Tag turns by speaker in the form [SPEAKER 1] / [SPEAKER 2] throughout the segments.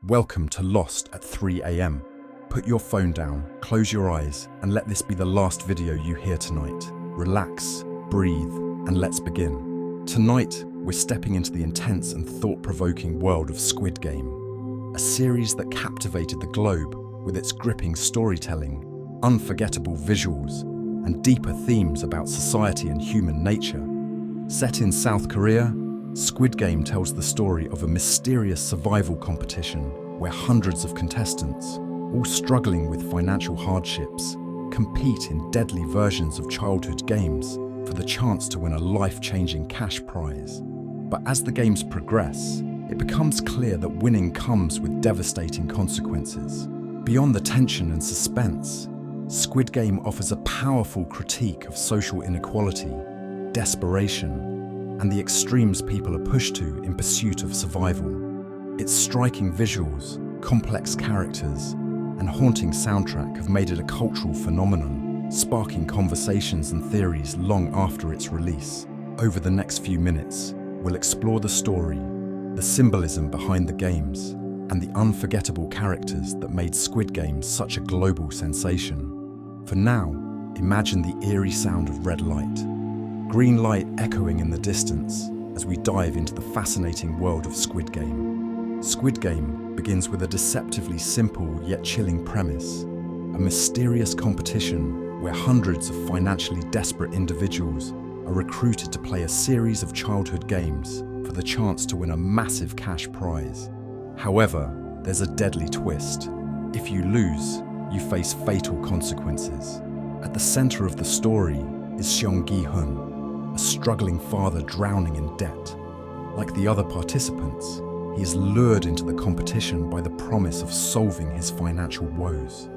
[SPEAKER 1] Welcome to Lost at 3 a.m. Put your phone down, close your eyes, and let this be the last video you hear tonight. Relax, breathe, and let's begin. Tonight, we're stepping into the intense and thought-provoking world of Squid Game, a series that captivated the globe with its gripping storytelling, unforgettable visuals, and deeper themes about society and human nature. Set in South Korea, Squid Game tells the story of a mysterious survival competition where hundreds of contestants, all struggling with financial hardships, compete in deadly versions of childhood games for the chance to win a life-changing cash prize. But as the games progress, it becomes clear that winning comes with devastating consequences. Beyond the tension and suspense, Squid Game offers a powerful critique of social inequality, desperation, and the extremes people are pushed to in pursuit of survival. Its striking visuals, complex characters, and haunting soundtrack have made it a cultural phenomenon, sparking conversations and theories long after its release. Over the next few minutes, we'll explore the story, the symbolism behind the games, and the unforgettable characters that made Squid Game such a global sensation. For now, imagine the eerie sound of red light, green light echoing in the distance as we dive into the fascinating world of Squid Game. Squid Game begins with a deceptively simple yet chilling premise, a mysterious competition where hundreds of financially desperate individuals are recruited to play a series of childhood games for the chance to win a massive cash prize. However, there's a deadly twist. If you lose, you face fatal consequences. At the center of the story is Gi-hun, a struggling father drowning in debt. Like the other participants, he is lured into the competition by the promise of solving his financial woes.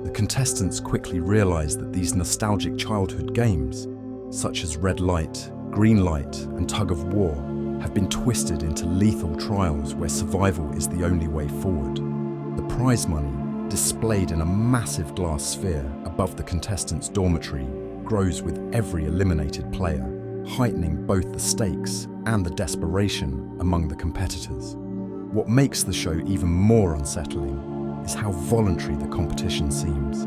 [SPEAKER 1] The contestants quickly realize that these nostalgic childhood games, such as red light, green light, and tug of war, have been twisted into lethal trials where survival is the only way forward. The prize money, displayed in a massive glass sphere above the contestants' dormitory, grows with every eliminated player, heightening both the stakes and the desperation among the competitors. What makes the show even more unsettling is how voluntary the competition seems.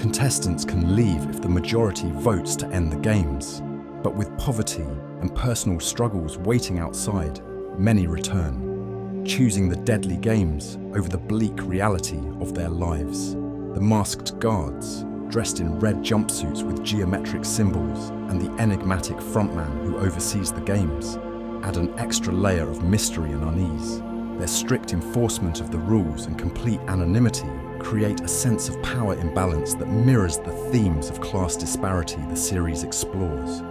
[SPEAKER 1] Contestants can leave if the majority votes to end the games, but with poverty and personal struggles waiting outside, many return, choosing the deadly games over the bleak reality of their lives. The masked guards, dressed in red jumpsuits with geometric symbols, and the enigmatic frontman who oversees the games, add an extra layer of mystery and unease. Their strict enforcement of the rules and complete anonymity create a sense of power imbalance that mirrors the themes of class disparity the series explores.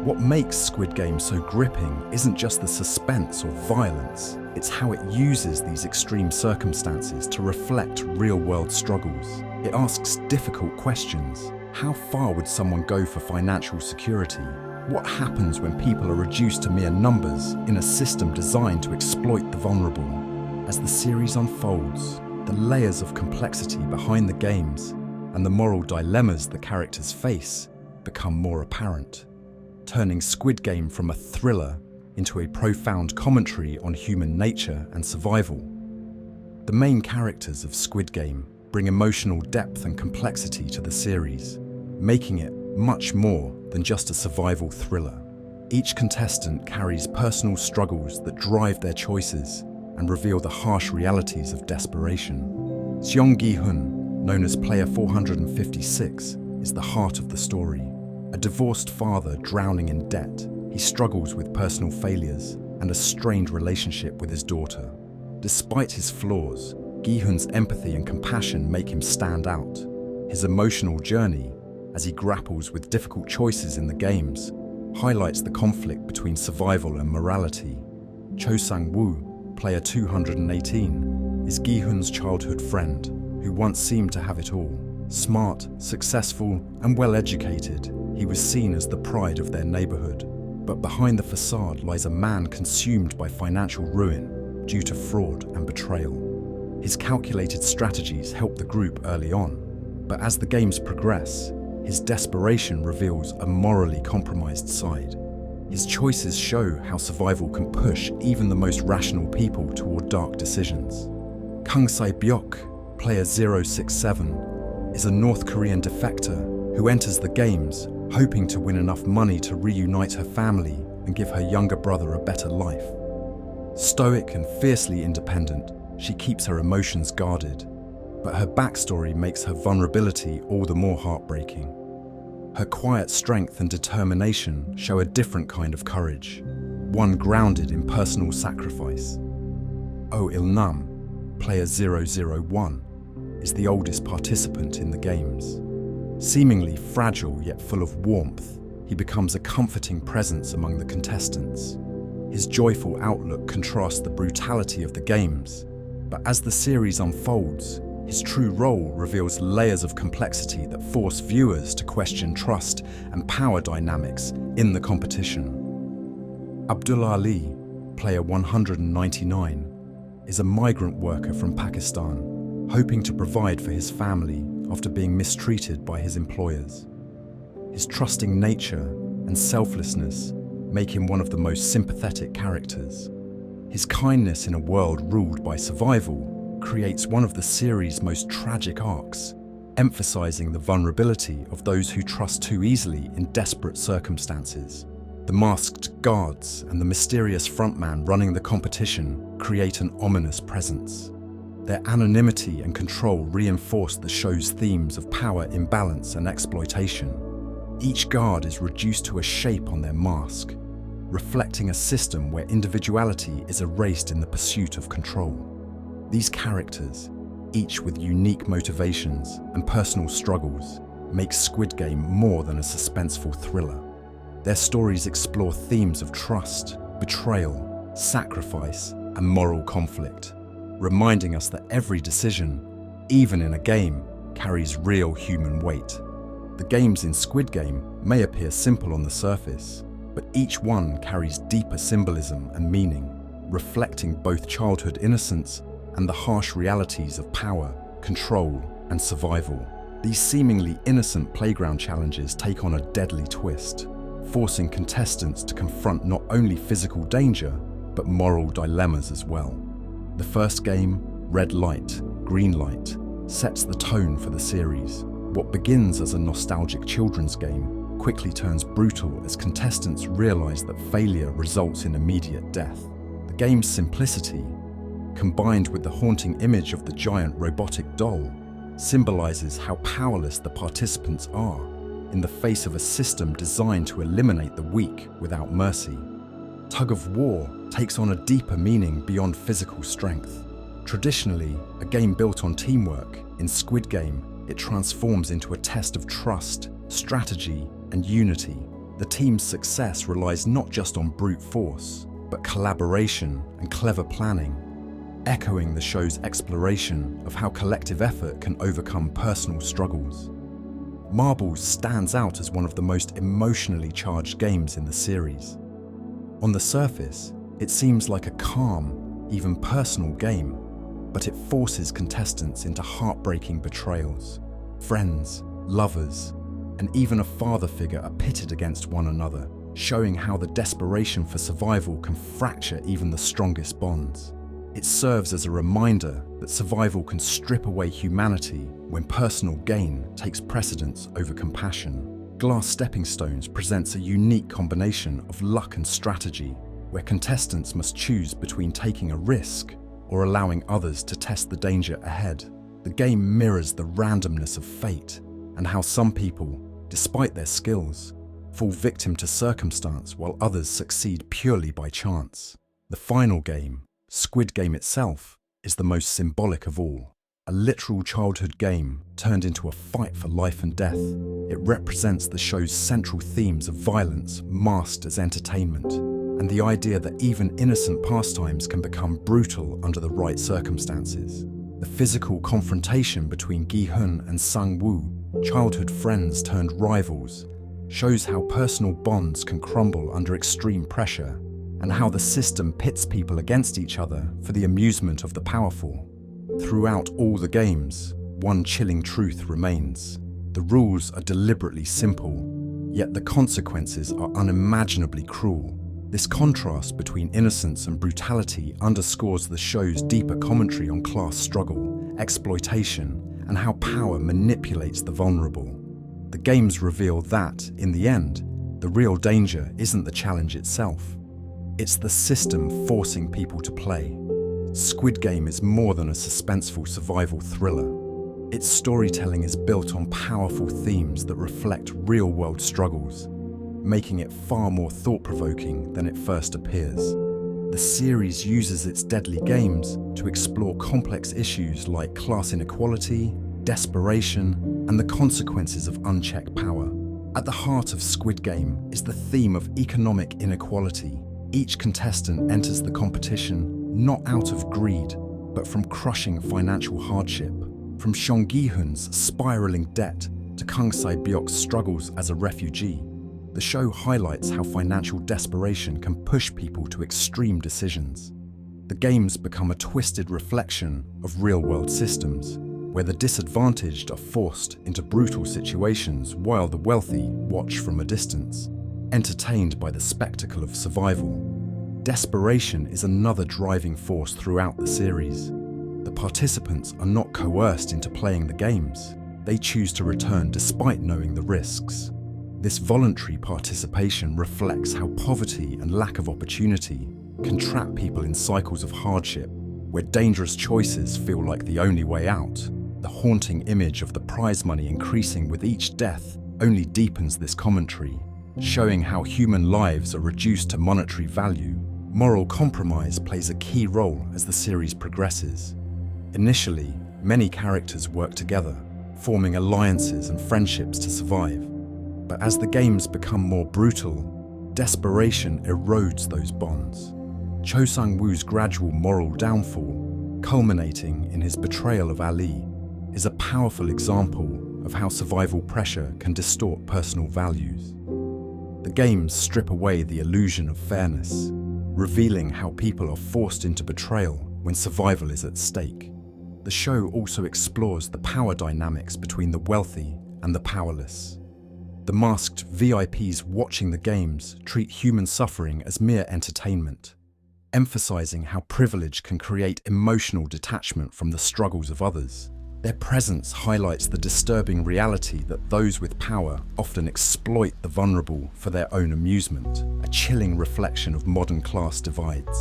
[SPEAKER 1] What makes Squid Game so gripping isn't just the suspense or violence, it's how it uses these extreme circumstances to reflect real-world struggles. It asks difficult questions. How far would someone go for financial security? What happens when people are reduced to mere numbers in a system designed to exploit the vulnerable? As the series unfolds, the layers of complexity behind the games and the moral dilemmas the characters face become more apparent, turning Squid Game from a thriller into a profound commentary on human nature and survival. The main characters of Squid Game bring emotional depth and complexity to the series, making it much more than just a survival thriller. Each contestant carries personal struggles that drive their choices and reveal the harsh realities of desperation. Gi-hun, known as Player 456, is the heart of the story. A divorced father drowning in debt, he struggles with personal failures and a strained relationship with his daughter. Despite his flaws, Gi-hun's empathy and compassion make him stand out. His emotional journey, as he grapples with difficult choices in the games, highlights the conflict between survival and morality. Cho Sang-woo, Player 218, is Gi-hun's childhood friend, who once seemed to have it all. Smart, successful, and well-educated, he was seen as the pride of their neighborhood. But behind the facade lies a man consumed by financial ruin due to fraud and betrayal. His calculated strategies help the group early on, but as the games progress, his desperation reveals a morally compromised side. His choices show how survival can push even the most rational people toward dark decisions. Kang Sae-byok, player 067, is a North Korean defector who enters the games hoping to win enough money to reunite her family and give her younger brother a better life. Stoic and fiercely independent, she keeps her emotions guarded, but her backstory makes her vulnerability all the more heartbreaking. Her quiet strength and determination show a different kind of courage, one grounded in personal sacrifice. Oh Il-nam, player 001, is the oldest participant in the games. Seemingly fragile yet full of warmth, he becomes a comforting presence among the contestants. His joyful outlook contrasts the brutality of the games, but as the series unfolds, his true role reveals layers of complexity that force viewers to question trust and power dynamics in the competition. Abdullah Ali, player 199, is a migrant worker from Pakistan, hoping to provide for his family after being mistreated by his employers. His trusting nature and selflessness make him one of the most sympathetic characters. His kindness in a world ruled by survival creates one of the series' most tragic arcs, emphasizing the vulnerability of those who trust too easily in desperate circumstances. The masked guards and the mysterious frontman running the competition create an ominous presence. Their anonymity and control reinforce the show's themes of power imbalance and exploitation. Each guard is reduced to a shape on their mask, reflecting a system where individuality is erased in the pursuit of control. These characters, each with unique motivations and personal struggles, make Squid Game more than a suspenseful thriller. Their stories explore themes of trust, betrayal, sacrifice, and moral conflict, reminding us that every decision, even in a game, carries real human weight. The games in Squid Game may appear simple on the surface, but each one carries deeper symbolism and meaning, reflecting both childhood innocence and the harsh realities of power, control, and survival. These seemingly innocent playground challenges take on a deadly twist, forcing contestants to confront not only physical danger, but moral dilemmas as well. The first game, Red Light, Green Light, sets the tone for the series. What begins as a nostalgic children's game quickly turns brutal as contestants realize that failure results in immediate death. The game's simplicity, combined with the haunting image of the giant robotic doll, symbolizes how powerless the participants are in the face of a system designed to eliminate the weak without mercy. Tug of War takes on a deeper meaning beyond physical strength. Traditionally, a game built on teamwork, in Squid Game, it transforms into a test of trust, strategy, and unity. The team's success relies not just on brute force, but collaboration and clever planning, echoing the show's exploration of how collective effort can overcome personal struggles. Marbles stands out as one of the most emotionally charged games in the series. On the surface, it seems like a calm, even personal game, but it forces contestants into heartbreaking betrayals. Friends, lovers, and even a father figure are pitted against one another, showing how the desperation for survival can fracture even the strongest bonds. It serves as a reminder that survival can strip away humanity when personal gain takes precedence over compassion. Glass Stepping Stones presents a unique combination of luck and strategy, where contestants must choose between taking a risk or allowing others to test the danger ahead. The game mirrors the randomness of fate and how some people, despite their skills, fall victim to circumstance while others succeed purely by chance. The final game, Squid Game itself, is the most symbolic of all. A literal childhood game turned into a fight for life and death. It represents the show's central themes of violence masked as entertainment, and the idea that even innocent pastimes can become brutal under the right circumstances. The physical confrontation between Gi-hun and Sang-woo, childhood friends turned rivals, shows how personal bonds can crumble under extreme pressure, and how the system pits people against each other for the amusement of the powerful. Throughout all the games, one chilling truth remains. The rules are deliberately simple, yet the consequences are unimaginably cruel. This contrast between innocence and brutality underscores the show's deeper commentary on class struggle, exploitation, and how power manipulates the vulnerable. The games reveal that, in the end, the real danger isn't the challenge itself. It's the system forcing people to play. Squid Game is more than a suspenseful survival thriller. Its storytelling is built on powerful themes that reflect real-world struggles, making it far more thought-provoking than it first appears. The series uses its deadly games to explore complex issues like class inequality, desperation, and the consequences of unchecked power. At the heart of Squid Game is the theme of economic inequality. Each contestant enters the competition not out of greed, but from crushing financial hardship. From Song Gi-hun's spiraling debt to Kang Sae-byok's struggles as a refugee, the show highlights how financial desperation can push people to extreme decisions. The games become a twisted reflection of real-world systems, where the disadvantaged are forced into brutal situations while the wealthy watch from a distance, entertained by the spectacle of survival. Desperation is another driving force throughout the series. The participants are not coerced into playing the games. They choose to return despite knowing the risks. This voluntary participation reflects how poverty and lack of opportunity can trap people in cycles of hardship, where dangerous choices feel like the only way out. The haunting image of the prize money increasing with each death only deepens this commentary, showing how human lives are reduced to monetary value. Moral compromise plays a key role as the series progresses. Initially, many characters work together, forming alliances and friendships to survive. But as the games become more brutal, desperation erodes those bonds. Cho Sang-woo's gradual moral downfall, culminating in his betrayal of Ali, is a powerful example of how survival pressure can distort personal values. The games strip away the illusion of fairness, revealing how people are forced into betrayal when survival is at stake. The show also explores the power dynamics between the wealthy and the powerless. The masked VIPs watching the games treat human suffering as mere entertainment, emphasizing how privilege can create emotional detachment from the struggles of others. Their presence highlights the disturbing reality that those with power often exploit the vulnerable for their own amusement, a chilling reflection of modern class divides.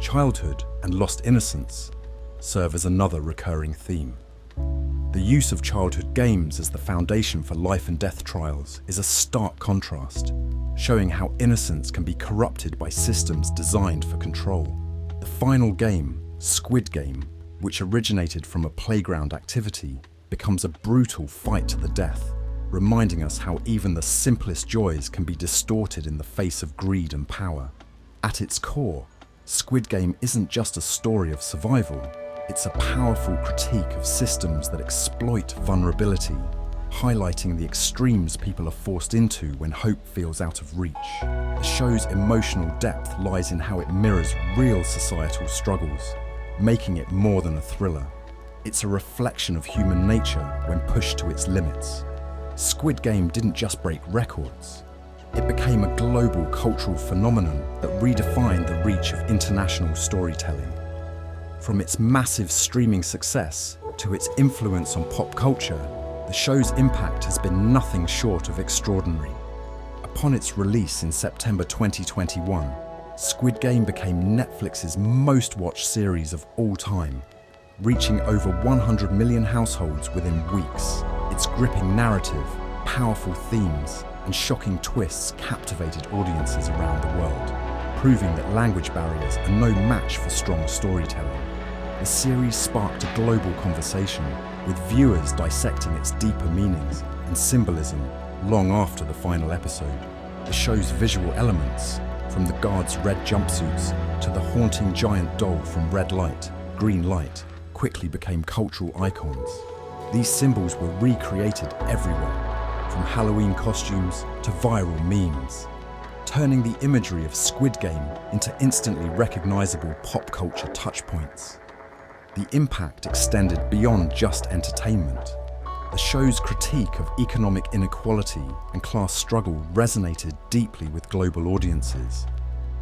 [SPEAKER 1] Childhood and lost innocence serve as another recurring theme. The use of childhood games as the foundation for life and death trials is a stark contrast, showing how innocence can be corrupted by systems designed for control. The final game, Squid Game, which originated from a playground activity, becomes a brutal fight to the death, reminding us how even the simplest joys can be distorted in the face of greed and power. At its core, Squid Game isn't just a story of survival, it's a powerful critique of systems that exploit vulnerability, highlighting the extremes people are forced into when hope feels out of reach. The show's emotional depth lies in how it mirrors real societal struggles, making it more than a thriller. It's a reflection of human nature when pushed to its limits. Squid Game didn't just break records. It became a global cultural phenomenon that redefined the reach of international storytelling. From its massive streaming success to its influence on pop culture, the show's impact has been nothing short of extraordinary. Upon its release in September 2021, Squid Game became Netflix's most watched series of all time, reaching over 100 million households within weeks. Its gripping narrative, powerful themes, and shocking twists captivated audiences around the world, proving that language barriers are no match for strong storytelling. The series sparked a global conversation, with viewers dissecting its deeper meanings and symbolism long after the final episode. The show's visual elements, from the guards' red jumpsuits to the haunting giant doll from Red Light, Green Light, quickly became cultural icons. These symbols were recreated everywhere, from Halloween costumes to viral memes, turning the imagery of Squid Game into instantly recognizable pop culture touchpoints. The impact extended beyond just entertainment. The show's critique of economic inequality and class struggle resonated deeply with global audiences,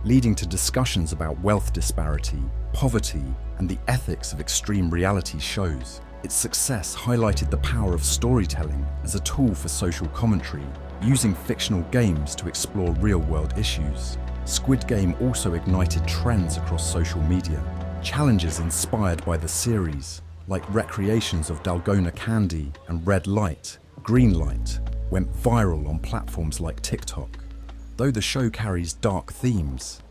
[SPEAKER 1] leading to discussions about wealth disparity, poverty, and the ethics of extreme reality shows. Its success highlighted the power of storytelling as a tool for social commentary, using fictional games to explore real-world issues. Squid Game also ignited trends across social media. Challenges inspired by the series, like recreations of dalgona candy and red light, green light, went viral on platforms like TikTok. Though the show carries dark themes,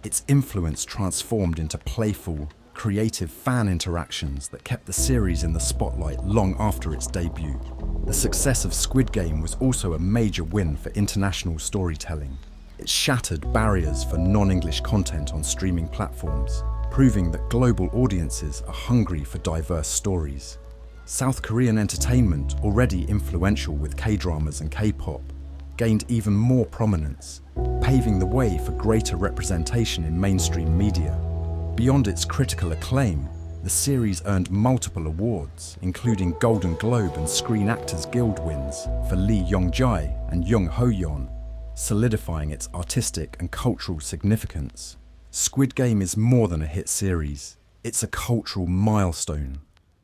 [SPEAKER 1] its influence transformed into playful, creative fan interactions that kept the series in the spotlight long after its debut. The success of Squid Game was also a major win for international storytelling. It shattered barriers for non-English content on streaming platforms, proving that global audiences are hungry for diverse stories. South Korean entertainment, already influential with K-dramas and K-pop, gained even more prominence, paving the way for greater representation in mainstream media. Beyond its critical acclaim, the series earned multiple awards, including Golden Globe and Screen Actors Guild wins for Lee Yong-jae and Young Ho-yeon, solidifying its artistic and cultural significance. Squid Game is more than a hit series. It's a cultural milestone.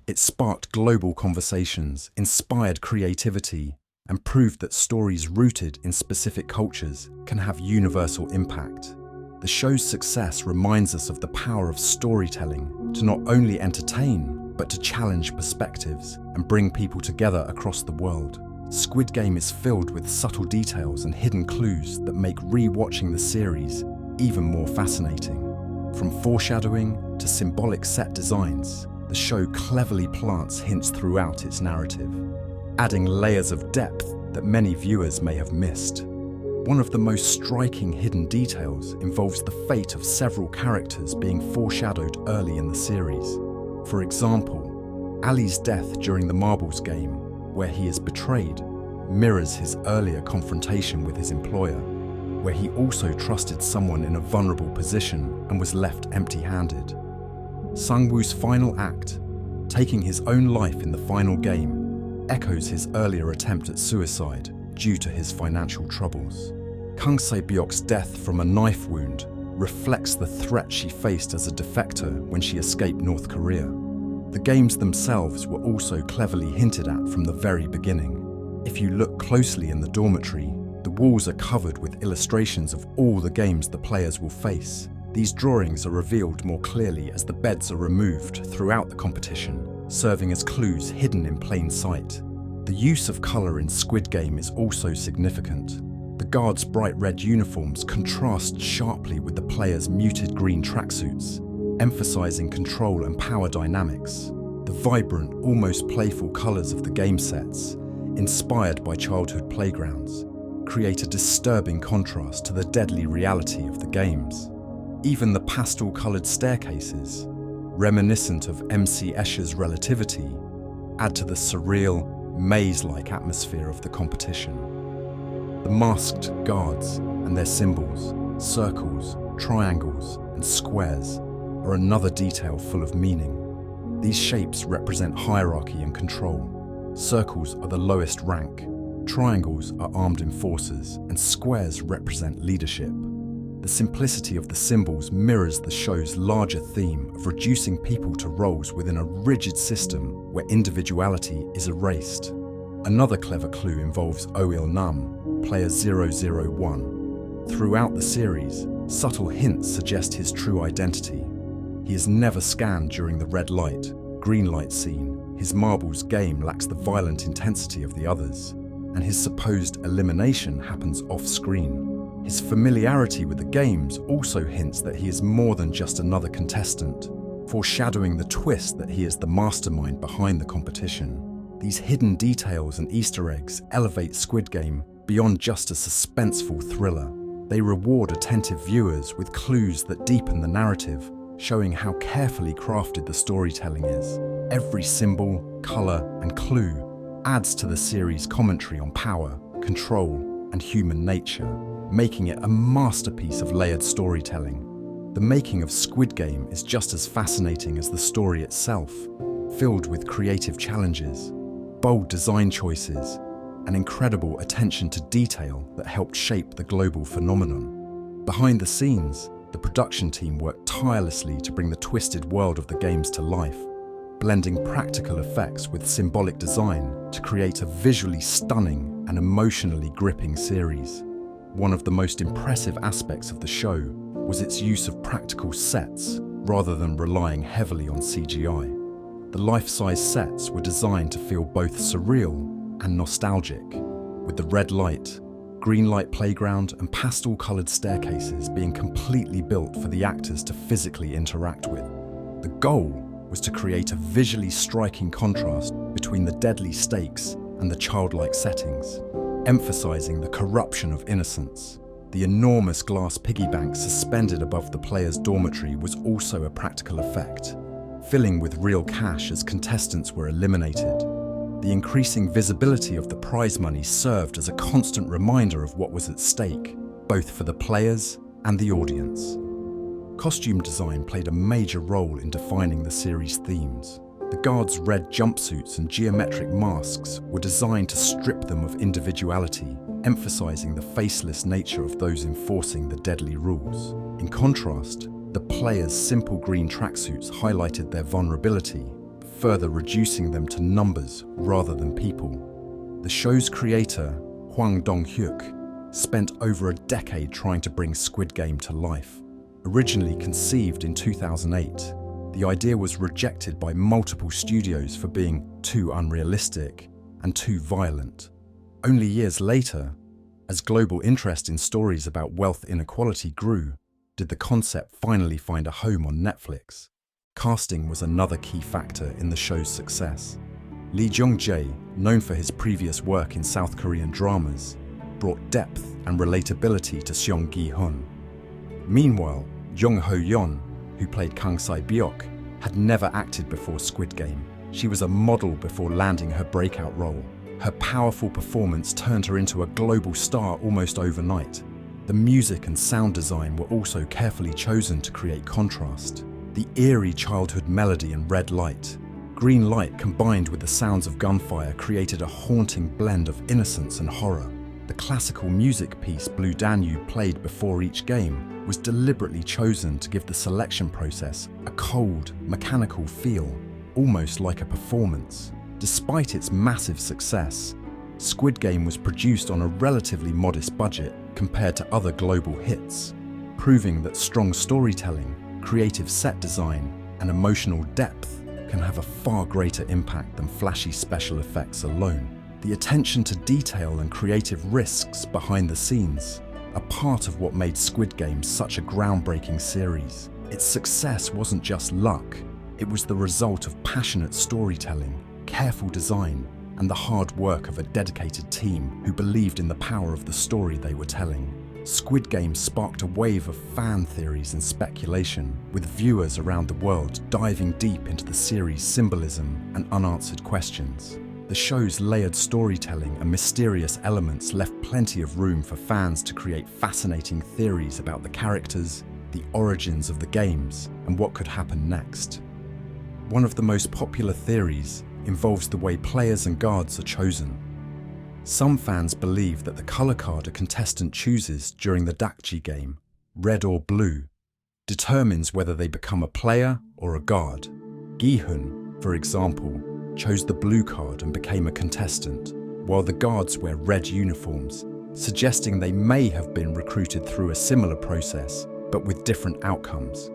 [SPEAKER 1] It sparked global conversations, inspired creativity, and proved that stories rooted in specific cultures can have universal impact. The show's success reminds us of the power of storytelling to not only entertain, but to challenge perspectives and bring people together across the world. Squid Game is filled with subtle details and hidden clues that make re-watching the series even more fascinating. From foreshadowing to symbolic set designs, the show cleverly plants hints throughout its narrative, adding layers of depth that many viewers may have missed. One of the most striking hidden details involves the fate of several characters being foreshadowed early in the series. For example, Ali's death during the marbles game, where he is betrayed, mirrors his earlier confrontation with his employer, where he also trusted someone in a vulnerable position and was left empty-handed. Sung-woo's final act, taking his own life in the final game, echoes his earlier attempt at suicide due to his financial troubles. Kang Se-byok's death from a knife wound reflects the threat she faced as a defector when she escaped North Korea. The games themselves were also cleverly hinted at from the very beginning. If you look closely in the dormitory, the walls are covered with illustrations of all the games the players will face. These drawings are revealed more clearly as the beds are removed throughout the competition, serving as clues hidden in plain sight. The use of colour in Squid Game is also significant. The guards' bright red uniforms contrast sharply with the players' muted green tracksuits, emphasising control and power dynamics. The vibrant, almost playful colours of the game sets, inspired by childhood playgrounds, create a disturbing contrast to the deadly reality of the games. Even the pastel-coloured staircases, reminiscent of MC Escher's Relativity, add to the surreal, maze-like atmosphere of the competition. The masked guards and their symbols, circles, triangles, and squares, are another detail full of meaning. These shapes represent hierarchy and control. Circles are the lowest rank, triangles are armed enforcers, and squares represent leadership. The simplicity of the symbols mirrors the show's larger theme of reducing people to roles within a rigid system where individuality is erased. Another clever clue involves Oh-il-nam, player 001. Throughout the series, subtle hints suggest his true identity. He is never scanned during the red light, green light scene. His marbles game lacks the violent intensity of the others, and his supposed elimination happens off-screen. His familiarity with the games also hints that he is more than just another contestant, foreshadowing the twist that he is the mastermind behind the competition. These hidden details and Easter eggs elevate Squid Game beyond just a suspenseful thriller. They reward attentive viewers with clues that deepen the narrative, showing how carefully crafted the storytelling is. Every symbol, colour, and clue adds to the series' commentary on power, control, and human nature, making it a masterpiece of layered storytelling. The making of Squid Game is just as fascinating as the story itself, filled with creative challenges, bold design choices, and incredible attention to detail that helped shape the global phenomenon. Behind the scenes, the production team worked tirelessly to bring the twisted world of the games to life, blending practical effects with symbolic design to create a visually stunning and emotionally gripping series. One of the most impressive aspects of the show was its use of practical sets rather than relying heavily on CGI. The life-size sets were designed to feel both surreal and nostalgic, with the red light, green light playground and pastel-coloured staircases being completely built for the actors to physically interact with. The goal was to create a visually striking contrast between the deadly stakes and the childlike settings, emphasising the corruption of innocence. The enormous glass piggy bank suspended above the players' dormitory was also a practical effect, filling with real cash as contestants were eliminated. The increasing visibility of the prize money served as a constant reminder of what was at stake, both for the players and the audience. Costume design played a major role in defining the series' themes. The guards' red jumpsuits and geometric masks were designed to strip them of individuality, emphasizing the faceless nature of those enforcing the deadly rules. In contrast, the players' simple green tracksuits highlighted their vulnerability, further reducing them to numbers rather than people. The show's creator, Hwang Dong-hyuk, spent over a decade trying to bring Squid Game to life. Originally conceived in 2008, the idea was rejected by multiple studios for being too unrealistic and too violent. Only years later, as global interest in stories about wealth inequality grew, did the concept finally find a home on Netflix. Casting was another key factor in the show's success. Lee Jung-jae, known for his previous work in South Korean dramas, brought depth and relatability to Seong Gi-hun. Meanwhile, Jung Ho-yeon, who played Kang Sae-byok, had never acted before Squid Game. She was a model before landing her breakout role. Her powerful performance turned her into a global star almost overnight. The music and sound design were also carefully chosen to create contrast. The eerie childhood melody and red light, green light combined with the sounds of gunfire created a haunting blend of innocence and horror. The classical music piece Blue Danube played before each game was deliberately chosen to give the selection process a cold, mechanical feel, almost like a performance. Despite its massive success, Squid Game was produced on a relatively modest budget compared to other global hits, proving that strong storytelling, creative set design, and emotional depth can have a far greater impact than flashy special effects alone. The attention to detail and creative risks behind the scenes are part of what made Squid Game such a groundbreaking series. Its success wasn't just luck, it was the result of passionate storytelling, careful design, and the hard work of a dedicated team who believed in the power of the story they were telling. Squid Game sparked a wave of fan theories and speculation, with viewers around the world diving deep into the series' symbolism and unanswered questions. The show's layered storytelling and mysterious elements left plenty of room for fans to create fascinating theories about the characters, the origins of the games, and what could happen next. One of the most popular theories involves the way players and guards are chosen. Some fans believe that the colour card a contestant chooses during the Dakji game, red or blue, determines whether they become a player or a guard. Gi-hun, for example, chose the blue card and became a contestant, while the guards wear red uniforms, suggesting they may have been recruited through a similar process, but with different outcomes.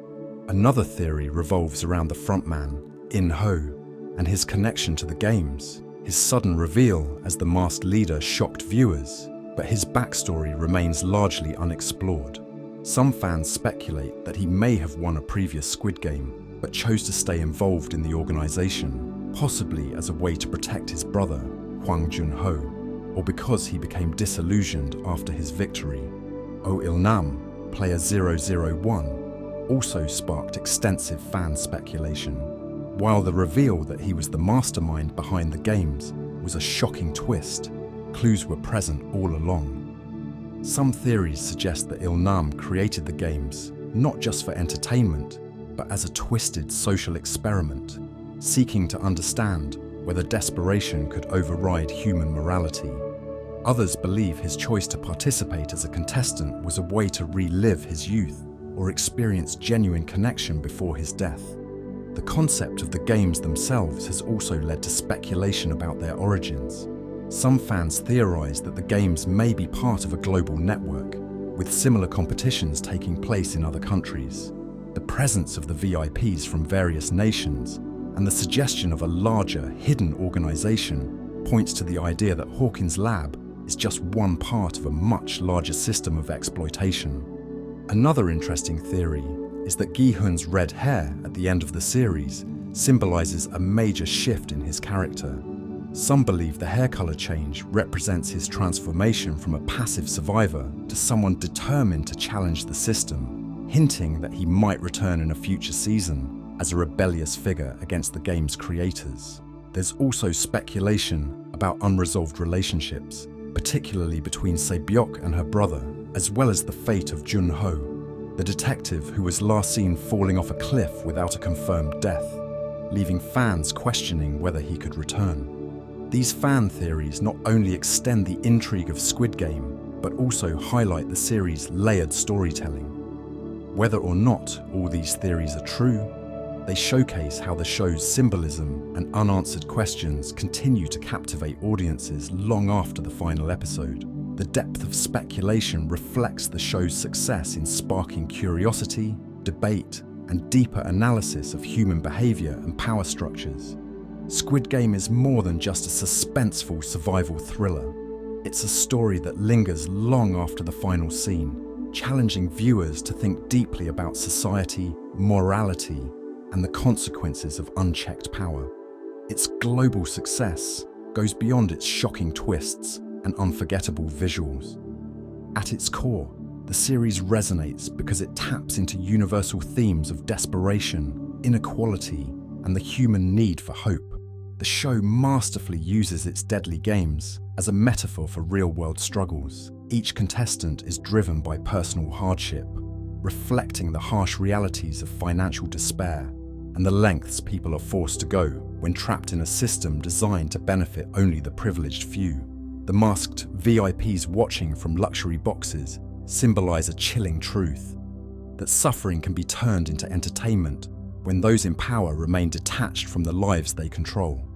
[SPEAKER 1] Another theory revolves around the frontman, In-ho, and his connection to the games. His sudden reveal as the masked leader shocked viewers, but his backstory remains largely unexplored. Some fans speculate that he may have won a previous Squid Game, but chose to stay involved in the organization, possibly as a way to protect his brother, Hwang Jun-ho, or because he became disillusioned after his victory. Oh Il-nam, player 001, also sparked extensive fan speculation. While the reveal that he was the mastermind behind the games was a shocking twist, clues were present all along. Some theories suggest that Il-nam created the games not just for entertainment, but as a twisted social experiment, seeking to understand whether desperation could override human morality. Others believe his choice to participate as a contestant was a way to relive his youth, or experience genuine connection before his death. The concept of the games themselves has also led to speculation about their origins. Some fans theorize that the games may be part of a global network, with similar competitions taking place in other countries. The presence of the VIPs from various nations and the suggestion of a larger, hidden organization points to the idea that Hawkins' lab is just one part of a much larger system of exploitation. Another interesting theory is that Gi-hun's red hair at the end of the series symbolizes a major shift in his character. Some believe the hair color change represents his transformation from a passive survivor to someone determined to challenge the system, hinting that he might return in a future season as a rebellious figure against the game's creators. There's also speculation about unresolved relationships, particularly between Se-byok and her brother, as well as the fate of Jun-ho, the detective who was last seen falling off a cliff without a confirmed death, leaving fans questioning whether he could return. These fan theories not only extend the intrigue of Squid Game, but also highlight the series' layered storytelling. Whether or not all these theories are true, they showcase how the show's symbolism and unanswered questions continue to captivate audiences long after the final episode. The depth of speculation reflects the show's success in sparking curiosity, debate, and deeper analysis of human behavior and power structures. Squid Game is more than just a suspenseful survival thriller. It's a story that lingers long after the final scene, challenging viewers to think deeply about society, morality, and the consequences of unchecked power. Its global success goes beyond its shocking twists and unforgettable visuals. At its core, the series resonates because it taps into universal themes of desperation, inequality, and the human need for hope. The show masterfully uses its deadly games as a metaphor for real-world struggles. Each contestant is driven by personal hardship, reflecting the harsh realities of financial despair and the lengths people are forced to go when trapped in a system designed to benefit only the privileged few. The masked VIPs watching from luxury boxes symbolize a chilling truth, that suffering can be turned into entertainment when those in power remain detached from the lives they control.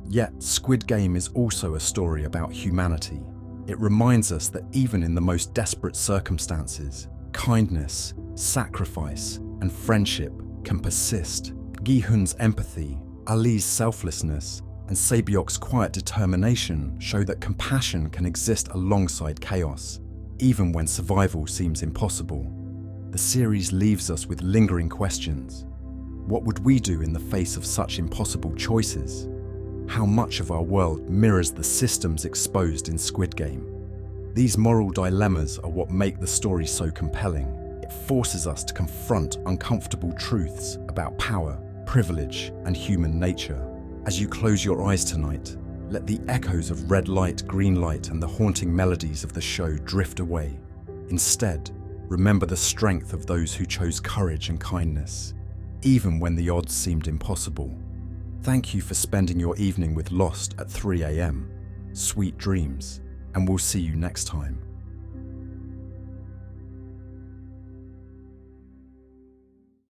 [SPEAKER 1] Yet, Squid Game is also a story about humanity. It reminds us that even in the most desperate circumstances, kindness, sacrifice, and friendship can persist. Gi-hun's empathy, Ali's selflessness, and Se-byok's quiet determination show that compassion can exist alongside chaos, even when survival seems impossible. The series leaves us with lingering questions. What would we do in the face of such impossible choices? How much of our world mirrors the systems exposed in Squid Game? These moral dilemmas are what make the story so compelling. It forces us to confront uncomfortable truths about power, privilege, and human nature. As you close your eyes tonight, let the echoes of red light, green light, and the haunting melodies of the show drift away. Instead, remember the strength of those who chose courage and kindness, even when the odds seemed impossible. Thank you for spending your evening with Lost at 3 a.m. Sweet dreams, and we'll see you next time.